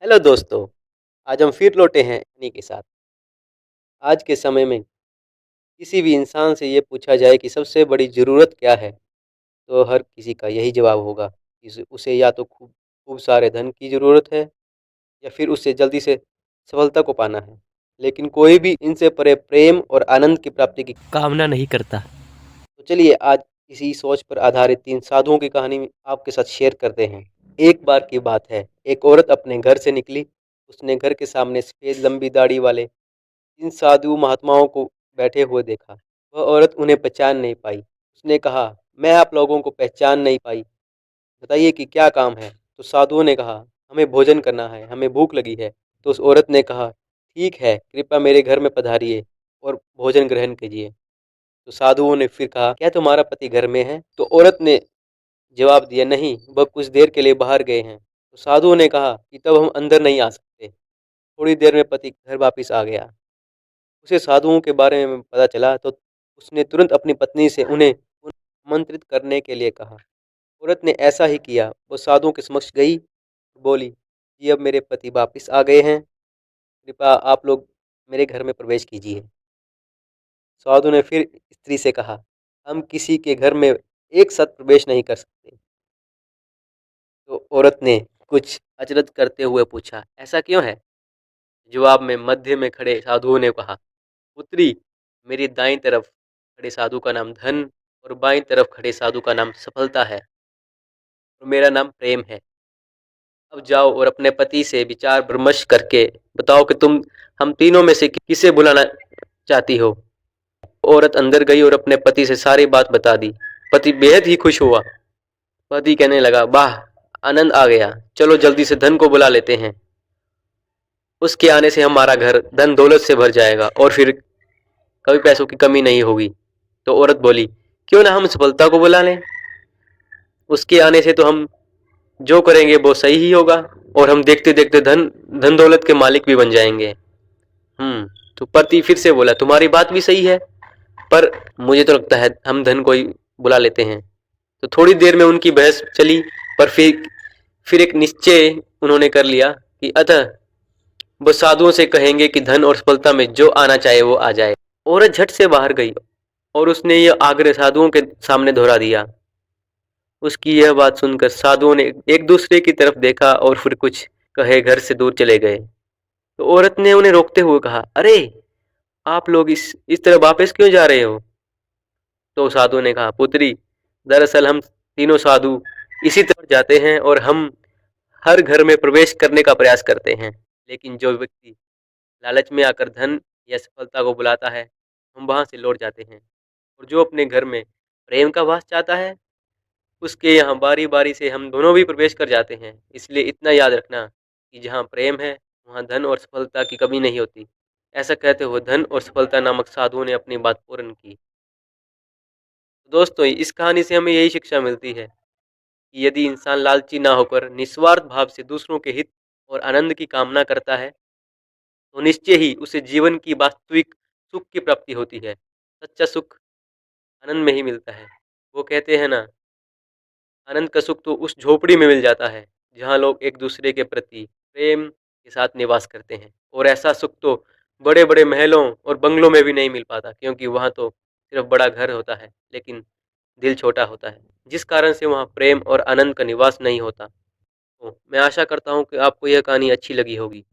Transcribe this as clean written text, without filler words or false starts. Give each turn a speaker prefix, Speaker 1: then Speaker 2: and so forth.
Speaker 1: Hello दोस्तों, आज हम फिर लौटे हैं इन्हीं के साथ। आज के समय में किसी भी इंसान से ये पूछा जाए कि सबसे बड़ी ज़रूरत क्या है, तो हर किसी का यही जवाब होगा कि उसे या तो खूब खूब सारे धन की ज़रूरत है या फिर उसे जल्दी से सफलता को पाना है। लेकिन कोई भी इनसे परे प्रेम और आनंद की प्राप्ति की कामना नहीं करता। तो चलिए आज इसी सोच पर आधारित 3 साधुओं की कहानी आपके साथ शेयर करते हैं। एक बार की बात है, एक औरत अपने घर से निकली। उसने घर के सामने सफ़ेद लंबी दाढ़ी वाले इन साधु महात्माओं को बैठे हुए देखा। वह औरत उन्हें पहचान नहीं पाई। उसने कहा, मैं आप लोगों को पहचान नहीं पाई, बताइए कि क्या काम है। तो साधुओं ने कहा, हमें भोजन करना है, हमें भूख लगी है। तो उस औरत ने कहा, ठीक है, कृपया मेरे घर में पधारिए और भोजन ग्रहण कीजिए। तो साधुओं ने फिर कहा, क्या तुम्हारा पति घर में है? तो औरत ने जवाब दिया, नहीं, वह कुछ देर के लिए बाहर गए हैं। तो साधुओं ने कहा कि तब हम अंदर नहीं आ सकते। थोड़ी देर में पति घर वापिस आ गया। उसे साधुओं के बारे में पता चला तो उसने तुरंत अपनी पत्नी से उन्हें आमंत्रित करने के लिए कहा। औरत ने ऐसा ही किया। वो साधुओं के समक्ष गई, बोली, जी अब मेरे पति वापिस आ गए हैं, कृपया आप लोग मेरे घर में प्रवेश कीजिए। साधु ने फिर स्त्री से कहा, हम किसी के घर में एक साथ प्रवेश नहीं कर सकते। तो औरत ने कुछ अचरज करते हुए पूछा, ऐसा क्यों है? जवाब में मध्य में खड़े साधुओं ने कहा, पुत्री, मेरी दाईं तरफ खड़े साधु का नाम धन और बाईं तरफ खड़े साधु का नाम सफलता है और मेरा नाम प्रेम है। अब जाओ और अपने पति से विचार विमर्श करके बताओ कि तुम हम तीनों में से किसे बुलाना चाहती हो। औरत अंदर गई और अपने पति से सारी बात बता दी। पति बेहद ही खुश हुआ। पति कहने लगा, वाह, आनंद आ गया, चलो जल्दी से धन को बुला लेते हैं। उसके आने से हमारा घर धन दौलत से भर जाएगा और फिर कभी पैसों की कमी नहीं होगी। तो औरत बोली, क्यों ना हम सफलता को बुला लें, उसके आने से तो हम जो करेंगे वो सही ही होगा और हम देखते देखते धन धन दौलत के मालिक भी बन जाएंगे। तो पति फिर से बोला, तुम्हारी बात भी सही है, पर मुझे तो लगता है हम धन को ही बुला लेते हैं। तो थोड़ी देर में उनकी बहस चली, पर फिर एक निश्चय उन्होंने कर लिया कि अतः वो साधुओं से कहेंगे कि धन और सफलता में जो आना चाहे वो आ जाए। औरत झट से बाहर गई और उसने यह आग्रह साधुओं के सामने दोहरा दिया। उसकी यह बात सुनकर साधुओं ने एक दूसरे की तरफ देखा और फिर कुछ कहे घर से दूर चले गए। तो औरत ने उन्हें रोकते हुए कहा, अरे, आप लोग इस तरह वापस क्यों जा रहे हो? तो साधु ने कहा, पुत्री, दरअसल हम तीनों साधु इसी तरफ जाते हैं और हम हर घर में प्रवेश करने का प्रयास करते हैं, लेकिन जो व्यक्ति लालच में आकर धन या सफलता को बुलाता है, हम वहां से लौट जाते हैं। और जो अपने घर में प्रेम का वास चाहता है, उसके यहाँ बारी बारी से हम दोनों भी प्रवेश कर जाते हैं। इसलिए इतना याद रखना कि जहाँ प्रेम है वहाँ धन और सफलता की कमी नहीं होती। ऐसा कहते हुए धन और सफलता नामक साधुओं ने अपनी बात पूर्ण की। दोस्तों, इस कहानी से हमें यही शिक्षा मिलती है कि यदि इंसान लालची ना होकर निस्वार्थ भाव से दूसरों के हित और आनंद की कामना करता है, तो निश्चय ही उसे जीवन की वास्तविक सुख की प्राप्ति होती है। सच्चा सुख आनंद में ही मिलता है। वो कहते हैं ना, आनंद का सुख तो उस झोपड़ी में मिल जाता है जहाँ लोग एक दूसरे के प्रति प्रेम के साथ निवास करते हैं। और ऐसा सुख तो बड़े बड़े महलों और बंगलों में भी नहीं मिल पाता, क्योंकि वहाँ तो सिर्फ बड़ा घर होता है लेकिन दिल छोटा होता है, जिस कारण से वहाँ प्रेम और आनंद का निवास नहीं होता। तो मैं आशा करता हूँ कि आपको यह कहानी अच्छी लगी होगी।